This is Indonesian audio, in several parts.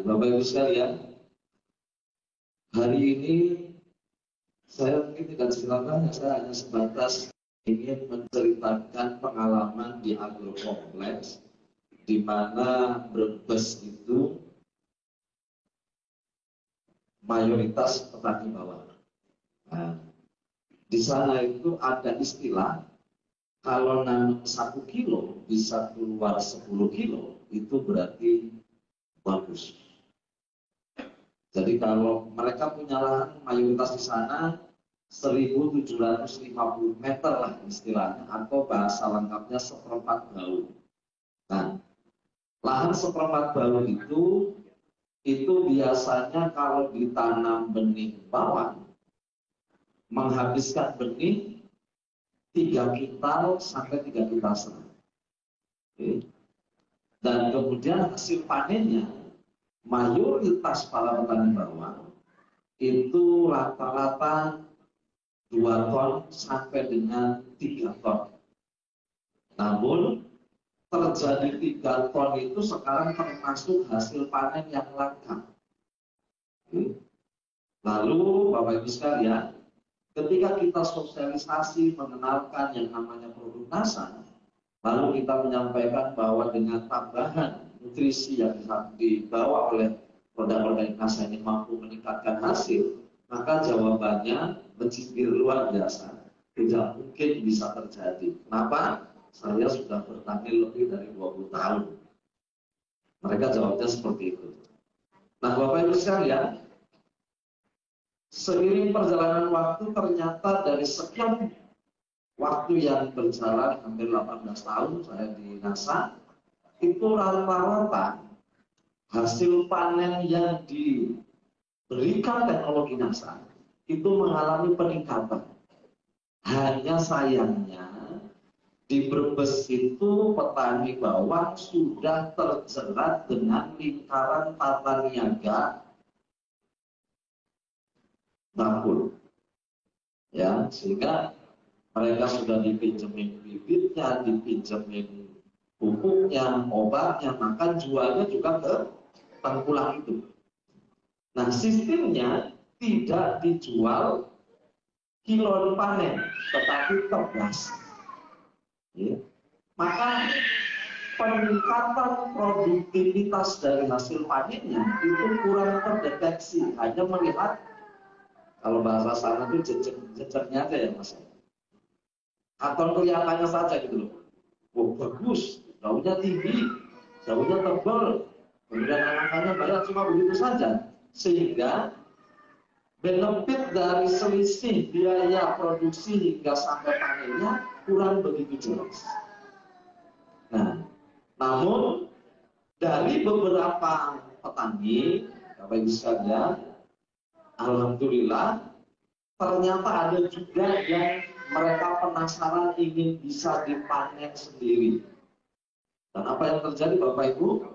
Bapak Ibu sekalian, hari ini saya mungkin tidak ceritakan, saya hanya sebatas ingin menceritakan pengalaman di agrokompleks, di mana Brebes itu mayoritas petani bawang. Nah, di sana itu ada istilah, kalau nanam 1 kilo bisa keluar 10 kilo, itu berarti bagus. Jadi kalau mereka punya lahan mayoritas di sana 1.750 meter lah istilahnya, atau bahasa lengkapnya seperempat bahu. Nah, lahan seperempat bahu itu biasanya kalau ditanam benih bawang menghabiskan benih 3 kintal sampai 3 kintal setengah. Dan kemudian hasil panennya mayoritas para petani bawang itu rata-rata 2 ton sampai dengan 3 ton. Namun terjadi 3 ton itu sekarang termasuk hasil panen yang langka. Lalu Bapak Ibu sekalian, ketika kita sosialisasi mengenalkan yang namanya produk NASA, lalu kita menyampaikan bahwa dengan tambahan nutrisi yang dibawa oleh produk organik NASA ini mampu meningkatkan hasil, maka jawabannya mencibir luar biasa. Tidak mungkin bisa terjadi. Kenapa? Saya sudah bertani lebih dari 20 tahun. Mereka jawabnya seperti itu. Nah, Bapak Ibu sekalian, seiring perjalanan waktu ternyata dari sekian waktu yang berjalan hampir 18 tahun saya di NASA, itu rata-rata hasil panen yang diberikan teknologi NASA itu mengalami peningkatan. Hanya sayangnya di Brebes itu petani bawang sudah terjerat dengan lingkaran tata niaga bakul, ya, sehingga mereka sudah dipinjemin bibitnya, dipinjemin pupuknya, obatnya, makan jualnya juga ke tengkulak itu. Nah, sistemnya tidak dijual kilo panen, tetapi tebas. Ya. Maka peningkatan produktivitas dari hasil panennya itu kurang terdeteksi, hanya melihat kalau bahasa sana itu jejaknya aja ya Mas. Atau kelihatannya saja gitu loh. Oh bagus, daunnya tinggi, daunnya tebal, kemudian angkanya banyak, cuma begitu saja. Sehingga benefit dari selisih biaya produksi hingga sampai panennya kurang begitu jelas. Nah, namun dari beberapa petani, Bapak Ibu sekalian, alhamdulillah ternyata ada juga yang mereka penasaran ingin bisa dipanen sendiri. Dan apa yang terjadi Bapak Ibu?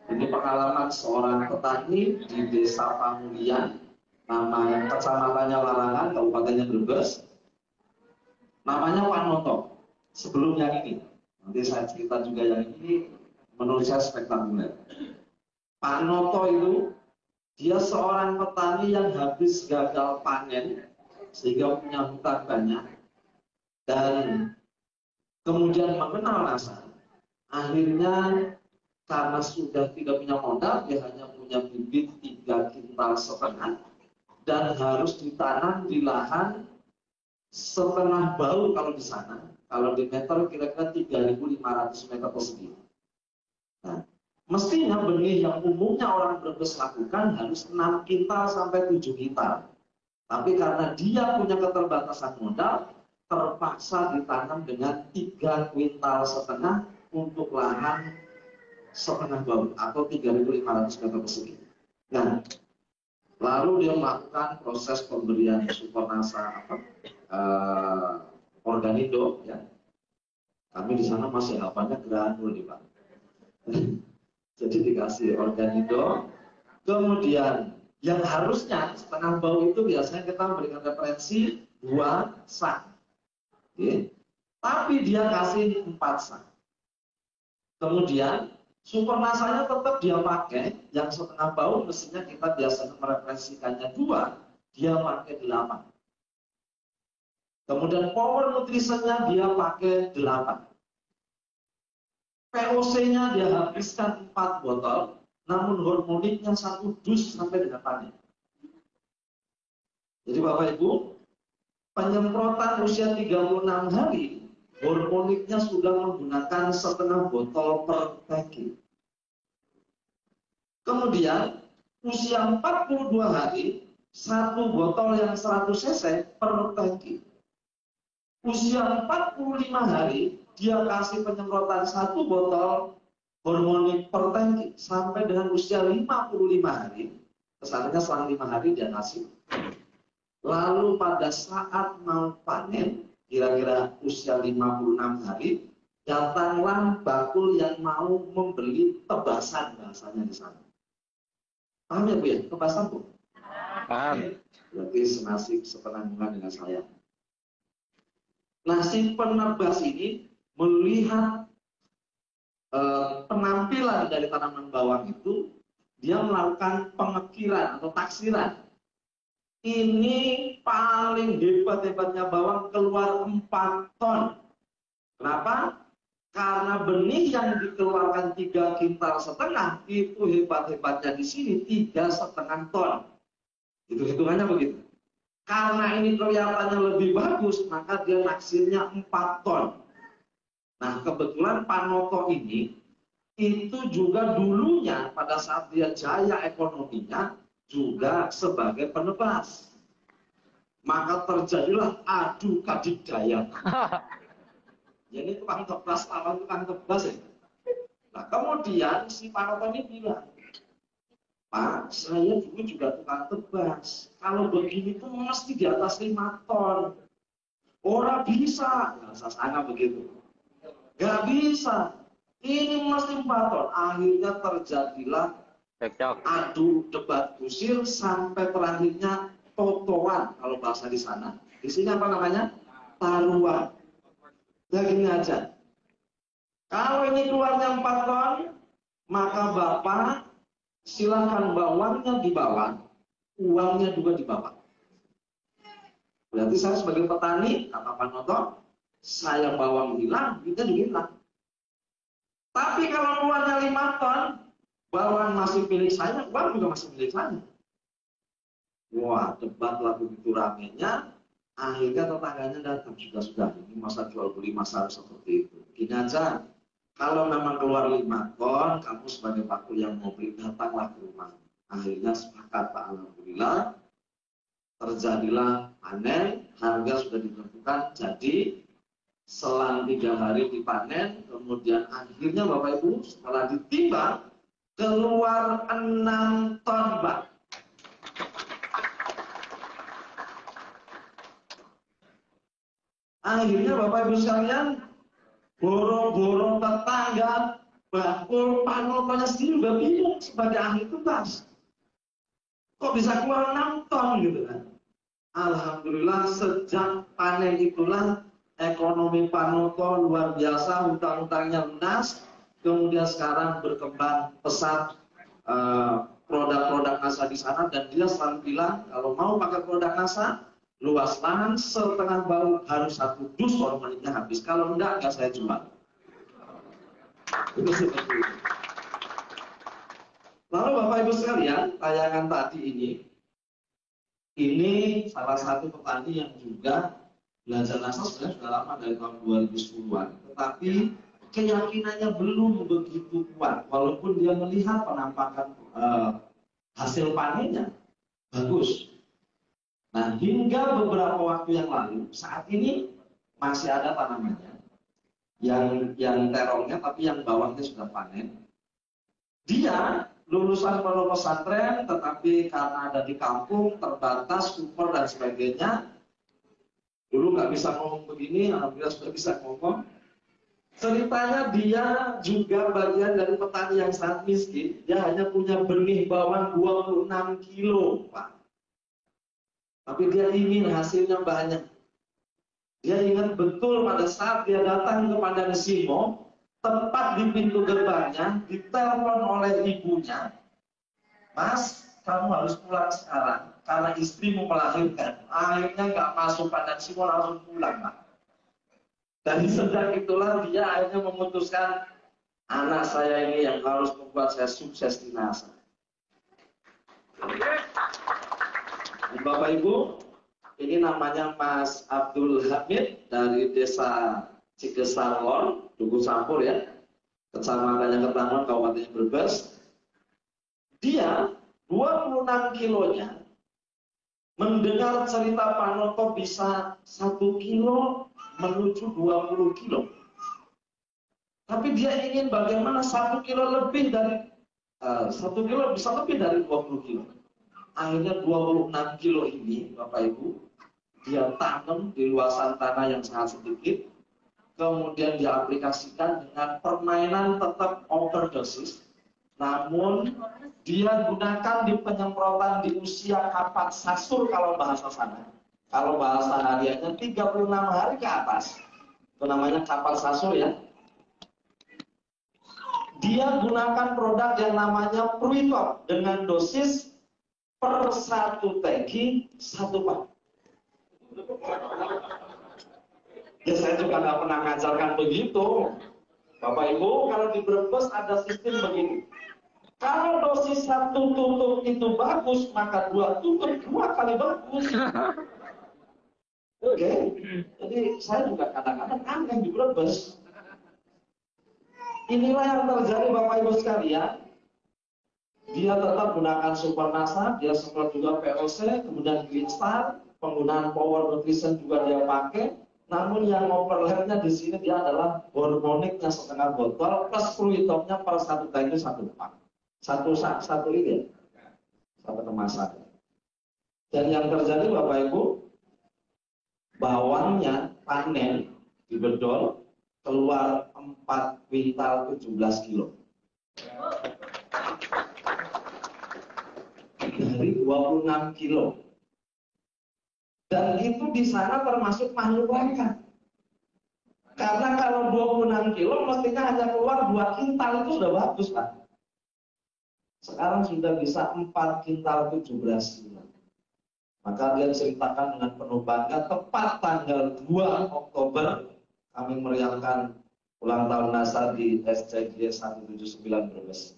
Ini pengalaman seorang petani di Desa Pamulian, nama kecamatannya Larangan, Kabupatennya Brebes. Namanya Pak Noto. Sebelum yang ini, nanti saya cerita juga yang ini, menurut saya spektakuler. Pak Noto itu, dia seorang petani yang habis gagal panen, sehingga punya hutang banyak, dan kemudian mengenal NASA. Akhirnya karena sudah tidak punya modal, dia hanya punya bibit 3 kintal setengah dan harus ditanam di lahan setengah bahu kalau di sana. Kalau di meter kira-kira 3.500 meter persegi. Nah, mestinya benih yang umumnya orang Brebes lakukan harus 6 kintal sampai 7 kintal. Tapi karena dia punya keterbatasan modal, terpaksa ditanam dengan 3 kuintal setengah untuk lahan setengah bahu atau 3.500 meter persegi. Nah, lalu dia melakukan proses pemberian support NASA Organindo, ya. Kami di sana masih hafalnya granul nih Pak. Jadi dikasih Organindo, kemudian yang harusnya setengah bahu itu biasanya kita memberikan referensi 2 sak. Okay. Tapi dia kasih 4 sak. Kemudian Supernasanya tetap dia pakai, yang setengah bau mestinya kita biasanya mereferensikannya 2, dia pakai 8. Kemudian power nutritionnya dia pakai 8. POC-nya dia habiskan 4 botol, namun hormoniknya 1 dus sampai dengan panen. Jadi Bapak Ibu, penyemprotan usia 36 hari, hormoniknya sudah menggunakan setengah botol per tangki. Kemudian, usia 42 hari, 1 botol yang 100 cc per tangki. Usia 45 hari, dia kasih penyemprotan 1 botol hormonik per tangki. Sampai dengan usia 55 hari, kesannya selang 5 hari dia kasih. Lalu pada saat mau panen, kira-kira usia 56 hari, datanglah bakul yang mau membeli tebasan, bahasanya di sana. Paham ya Bu ya? Tebasan Bu? Paham. Berarti senasib sepenanggungan dengan saya. Nah, si penebas ini melihat penampilan dari tanaman bawang itu, dia melakukan pengekiran atau taksiran. Ini paling hebat-hebatnya bawang keluar 4 ton. Kenapa? Karena benih yang dikeluarkan 3,5 kintal itu hebat-hebatnya di sini 3,5 ton. Itu hitungannya begitu. Karena ini kelihatannya lebih bagus, maka dia naksirnya 4 ton. Nah, kebetulan Panoto ini itu juga dulunya pada saat dia jaya ekonominya juga sebagai penebas. Maka terjadilah adu kadidaya. Jadi tukang tebas lawan tukang tebas ya. Nah, kemudian si Panoto ini bilang, Pak, saya dulu juga tukang tebas. Kalau begini tuh mesti di atas 5 ton. Orang bisa. Nah, sasana begitu. Gak bisa. Ini mesti 4 ton. Akhirnya terjadilah adu debat kusir sampai terakhirnya totoan kalau bahasa di sana. Di sini apa namanya? Taruhan. Ya gini aja. Kalau ini keluarnya 4 ton, maka Bapak silakan bawangnya dibawa, uangnya juga dibawa. Berarti saya sebagai petani, kata Pak Noto, saya bawang hilang, kita juga hilang. Tapi kalau keluarnya 5 ton, bawang masih milik saya, uang juga masih milik saya. Wah, debatlah begitu ramenya. Akhirnya tetangganya datang, sudah, ini masa jual beli masalah seperti itu. Gini aja, kalau memang keluar 5 ton, kamu sebagai pakul yang mau beli, datanglah ke rumah. Akhirnya sepakat, Pak, alhamdulillah. Terjadilah panen, harga sudah ditentukan, jadi selang 3 hari dipanen, kemudian akhirnya Bapak Ibu setelah ditimbang, keluar 6 ton, Pak. Akhirnya Bapak Ibu sekalian, borong-borong tetangga, bakul Panotonya sendiri udah bingung sebagai ahli tebas. Kok bisa keluar 6 ton gitu kan? Alhamdulillah sejak panen itulah ekonomi Panoto luar biasa, hutang-hutangnya lunas. Kemudian sekarang berkembang pesat produk-produk NASA di sana, dan dia selalu bilang kalau mau pakai produk NASA, luas lahan setengah bau harus 1 dus hormoniknya habis. Kalau enggak saya jual. Itu seperti itu. Lalu Bapak Ibu sekalian, tayangan tadi ini salah satu petani yang juga belajar NASA sebenarnya sudah lama dari tahun 2010-an, tetapi keyakinannya belum begitu kuat, walaupun dia melihat penampakan hasil panennya bagus. Nah, hingga beberapa waktu yang lalu, saat ini masih ada tanamannya yang terongnya, tapi yang bawahnya sudah panen. Dia lulusan pondok pesantren, tetapi karena ada di kampung, terbatas, umur dan sebagainya. Dulu nggak bisa ngomong begini, alhamdulillah sudah bisa ngomong. Ceritanya dia juga bagian dari petani yang sangat miskin. Dia hanya punya benih bawang 26 kilo, Pak. Tapi dia ingin hasilnya banyak. Dia ingat betul pada saat dia datang ke Padang Simo, Tepat di pintu gerbangnya, ditelepon oleh ibunya, "Mas, kamu harus pulang sekarang karena istrimu melahirkan." Akhirnya nggak masuk pada Simon, langsung pulang, Pak. Dari sejak itulah dia akhirnya memutuskan, anak saya ini yang harus membuat saya sukses di NASA. Bapak Ibu, ini namanya Mas Abdul Hamid dari desa Cigesarlon, Duku Sampur ya, kecamatannya Ketangan, Kabupaten Brebes. Dia 26 kilonya mendengar cerita Pak Noto bisa 1 kilo menuju 20 kilo. Tapi dia ingin bagaimana 1 kilo lebih dari 1 kilo bisa lebih dari 20 kilo. Akhirnya 26 kilo ini, Bapak Ibu, dia tanam di luasan tanah yang sangat sedikit, kemudian diaplikasikan dengan permainan tetap overdosis, namun dia gunakan di penyemprotan di usia kapat sasur kalau bahasa sana. Kalau bahasa hariannya 36 hari ke atas. Itu namanya kapal sasur ya. Dia gunakan produk yang namanya Pruiton dengan dosis per 1 teki 1 pak. Ya saya juga nggak pernah ngajarkan begitu. Bapak Ibu, kalau di Brebes ada sistem begini. Kalau dosis 1 tutup itu bagus, maka 2 tutup 2 kali bagus. Oke, jadi saya juga kadang-kadang aneh di Brebes. Inilah yang terjadi Bapak Ibu sekalian. Dia tetap gunakan Super NASA, dia semprot juga POC, kemudian Green Star, penggunaan Power Nutrition juga dia pakai. Namun yang overheadnya di sini dia adalah hormoniknya setengah botol plus fluidomnya per 1 teki 1 pak. Satu ini, satu kemasan. Dan yang terjadi Bapak Ibu, bawangnya panen di bedol keluar 4 kuintal 17 kilo. Dari 26 kilo. Dan itu di sana termasuk makhluk langka. Karena kalau 26 kilo mestinya hanya keluar 2 kintal, itu sudah bagus Pak. Sekarang sudah bisa 4 kintal 17 kilo. Maka dia ceritakan dengan penuh bangga, tepat tanggal 2 Oktober kami meriahkan ulang tahun NASA di SCG 179 Brebes.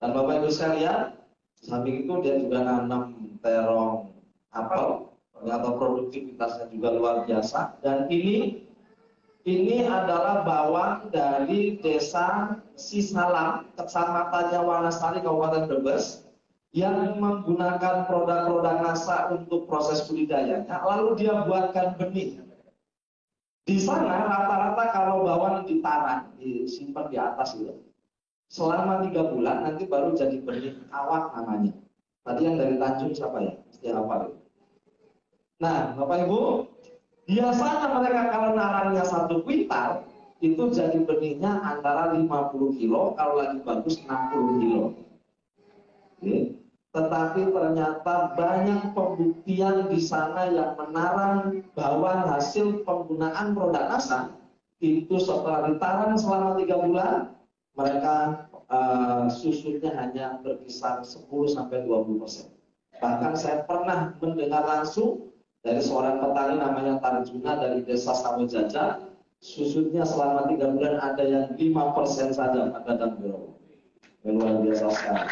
Dan Bapak Ibu sekalian, samping itu dia juga nanam terong apel, ternyata produktivitasnya juga luar biasa. Dan ini adalah bawang dari desa Sisalam, kecamatannya Wanasari, Kabupaten Brebes, yang menggunakan produk-produk NASA untuk proses budidayanya, lalu dia buatkan benih. Di sana rata-rata kalau bawang ditanam, disimpan di atas itu, selama 3 bulan nanti baru jadi benih awak namanya. Tadi yang dari Tanjung siapa ya? Mesti hafal. Nah, Bapak Ibu, biasanya mereka kalau nanamnya 1 kuintal, itu jadi benihnya antara 50 kilo, kalau lagi bagus 60 kilo. Oke. Tetapi ternyata banyak pembuktian di sana yang menarang bahwa hasil penggunaan produk NASA itu setelah ditanam selama 3 bulan, mereka susutnya hanya berkisar 10-20%. Bahkan saya pernah mendengar langsung dari seorang petani namanya Tarjuna dari desa Samojaja, susutnya selama 3 bulan ada yang 5% saja pada dan biro. Luar biasa sekali.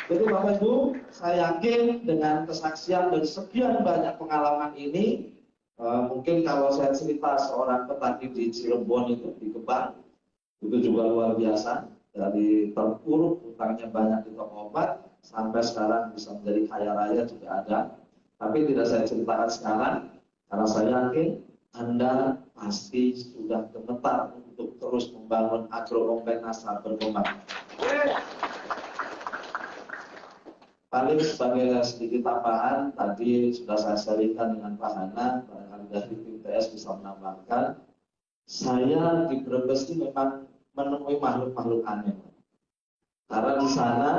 Jadi Bapak Ibu, saya yakin dengan kesaksian dan sekian banyak pengalaman ini, mungkin kalau saya cerita seorang petani di Cirebon itu, di Gebang, itu juga luar biasa. Dari terpuruk, utangnya banyak di toko obat, sampai sekarang bisa menjadi kaya raya juga ada. Tapi tidak saya ceritakan sekarang, karena saya yakin Anda pasti sudah gemetar untuk terus membangun Agrokomplek NASA berkembang. Paling sebagai sedikit tambahan, tadi sudah saya sharingkan dengan Pak Hana, barangkali dari tim TS bisa menambahkan, saya di Brebes ini memang menemui makhluk-makhluk aneh. Karena di sana,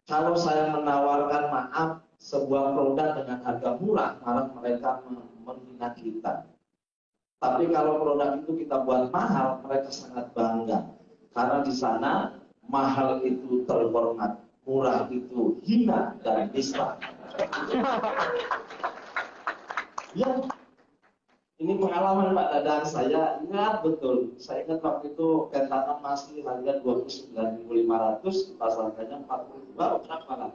kalau saya menawarkan maaf sebuah produk dengan harga murah, malah mereka menghina kita. Tapi kalau produk itu kita buat mahal, mereka sangat bangga. Karena di sana mahal itu terhormat, murah itu hina dan nista. Ya, ini pengalaman Pak Dadang, saya ingat betul. Saya ingat waktu itu Pentana masih harga 29.500, pas harganya 40.000, kenapa lah?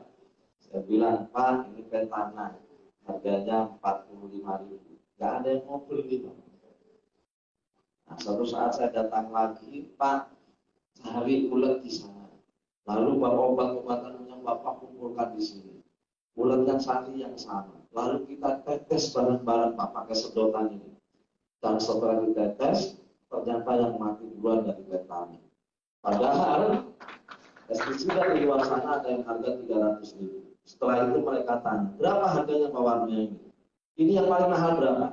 Saya bilang, Pak, ini Pentana, harganya 45.000. Nggak ada yang mau beli, Pak. Nah, suatu saat saya datang lagi, Pak, cari ulet di sana. Lalu bawa obat-obatan yang Bapak kumpulkan di sini. Ulet yang sari yang sama. Lalu kita tetes bareng-bareng Pak pakai sedotan ini. Dan setelah ditetes, ternyata yang mati duluan dari Pentana. Padahal pestisida di luar sana ada yang harga 300.000. Setelah itu mereka tanya, berapa harganya Pak Warno ini? Ini yang paling mahal berapa?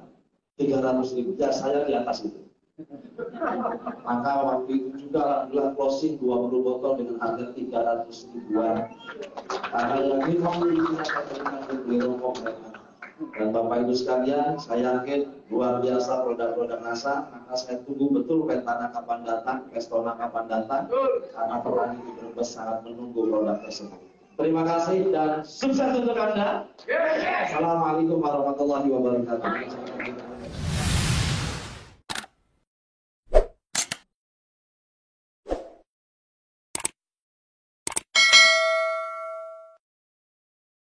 300.000. Ya, saya di atas itu. Maka waktu itu juga alhamdulillah closing 20 botol dengan harga 300.000-an. Karena yang minum ini akan beli rokok mereka. Dan Bapak Ibu sekalian, saya yakin luar biasa produk-produk NASA. Maka saya tunggu betul Pentana kapan datang, Kestona kapan datang, karena perang itu Brebes sangat menunggu produk tersebut. Terima kasih dan sukses untuk Anda. Assalamualaikum warahmatullahi wabarakatuh.